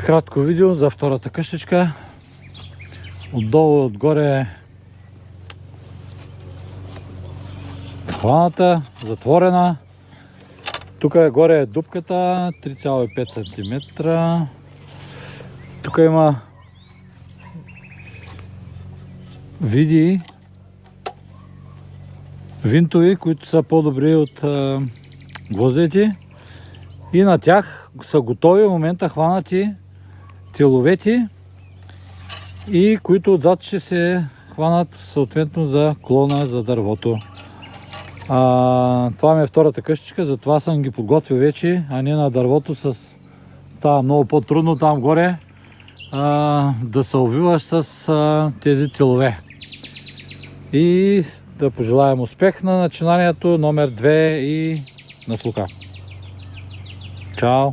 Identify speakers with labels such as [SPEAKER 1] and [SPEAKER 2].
[SPEAKER 1] Кратко видео за втората къщичка. Отдолу и отгоре хваната, затворена. Тук горе е дупката, 3,5 см. Тук има види, винтови, които са по-добри от гвоздите. И на тях са готови в момента хванати тиловети, и които отзад ще се хванат съответно за клона, за дървото. Това ми е втората къщичка, затова съм ги подготвил вече, а не на дървото с това много по-трудно там горе да се увиваш с тези тилове. И да пожелаем успех на начинанието номер 2 и на слуха. Чао!